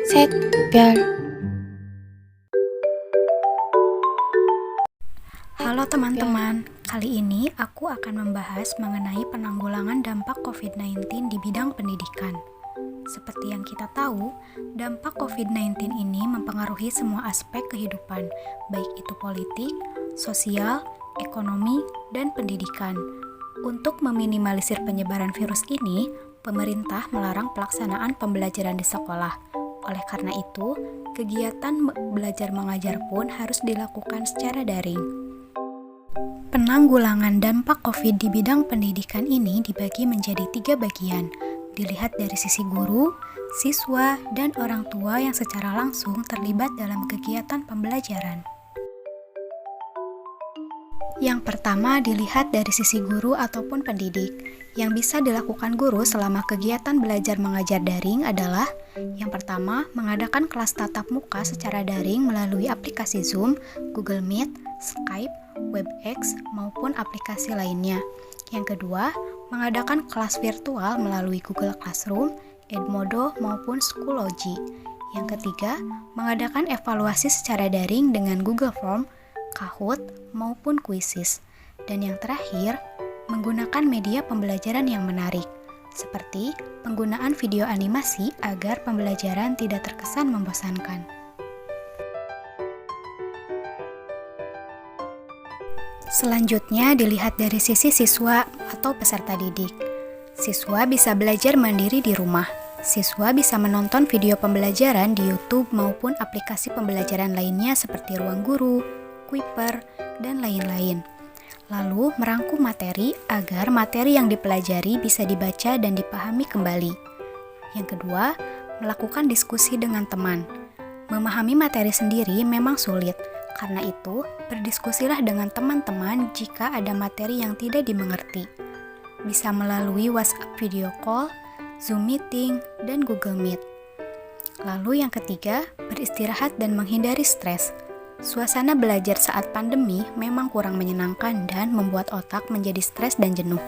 샛별. Halo teman-teman, kali ini aku akan membahas mengenai penanggulangan dampak COVID-19 di bidang pendidikan. Seperti yang kita tahu, dampak COVID-19 ini mempengaruhi semua aspek kehidupan, baik itu politik, sosial, ekonomi, dan pendidikan. Untuk meminimalisir penyebaran virus ini, pemerintah melarang pelaksanaan pembelajaran di sekolah. Oleh karena itu, kegiatan belajar mengajar pun harus dilakukan secara daring. Penanggulangan dampak COVID di bidang pendidikan ini dibagi menjadi 3 bagian, dilihat dari sisi guru, siswa, dan orang tua yang secara langsung terlibat dalam kegiatan pembelajaran. Yang pertama dilihat dari sisi guru ataupun pendidik. Yang bisa dilakukan guru selama kegiatan belajar mengajar daring adalah yang pertama, mengadakan kelas tatap muka secara daring melalui aplikasi Zoom, Google Meet, Skype, WebEx, maupun aplikasi lainnya. Yang kedua, mengadakan kelas virtual melalui Google Classroom, Edmodo, maupun Schoology. Yang ketiga, mengadakan evaluasi secara daring dengan Google Form, Kahoot, maupun Quizzes. Dan yang terakhir, menggunakan media pembelajaran yang menarik, seperti penggunaan video animasi agar pembelajaran tidak terkesan membosankan. Selanjutnya dilihat dari sisi siswa atau peserta didik. Siswa bisa belajar mandiri di rumah. Siswa bisa menonton video pembelajaran di YouTube maupun aplikasi pembelajaran lainnya seperti Ruang Guru, Kuiper, dan lain-lain. Lalu merangkum materi agar materi yang dipelajari bisa dibaca dan dipahami kembali. Yang kedua, melakukan diskusi dengan teman. Memahami materi sendiri memang sulit, karena itu berdiskusilah dengan teman-teman jika ada materi yang tidak dimengerti. Bisa melalui WhatsApp video call, Zoom meeting, dan Google Meet. Lalu yang ketiga, beristirahat dan menghindari stres. Suasana belajar saat pandemi memang kurang menyenangkan dan membuat otak menjadi stres dan jenuh.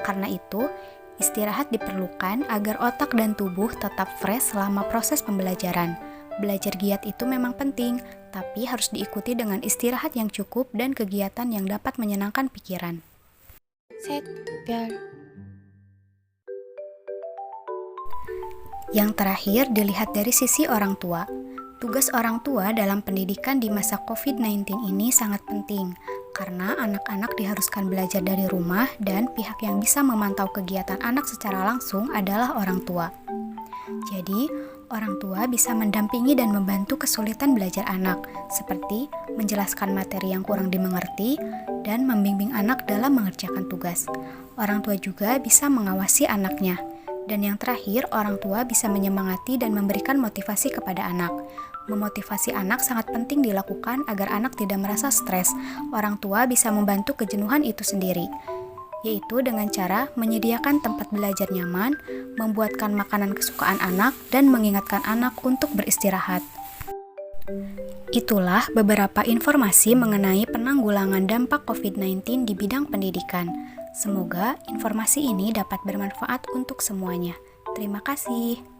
Karena itu, istirahat diperlukan agar otak dan tubuh tetap fresh selama proses pembelajaran. Belajar giat itu memang penting, tapi harus diikuti dengan istirahat yang cukup dan kegiatan yang dapat menyenangkan pikiran. 샛별. Yang terakhir dilihat dari sisi orang tua. Tugas orang tua dalam pendidikan di masa COVID-19 ini sangat penting, karena anak-anak diharuskan belajar dari rumah dan pihak yang bisa memantau kegiatan anak secara langsung adalah orang tua. Jadi, orang tua bisa mendampingi dan membantu kesulitan belajar anak, seperti menjelaskan materi yang kurang dimengerti dan membimbing anak dalam mengerjakan tugas. Orang tua juga bisa mengawasi anaknya. Dan yang terakhir, orang tua bisa menyemangati dan memberikan motivasi kepada anak. Memotivasi anak sangat penting dilakukan agar anak tidak merasa stres. Orang tua bisa membantu kejenuhan itu sendiri, yaitu dengan cara menyediakan tempat belajar nyaman, membuatkan makanan kesukaan anak, dan mengingatkan anak untuk beristirahat. Itulah beberapa informasi mengenai penanggulangan dampak COVID-19 di bidang pendidikan. Semoga informasi ini dapat bermanfaat untuk semuanya. Terima kasih.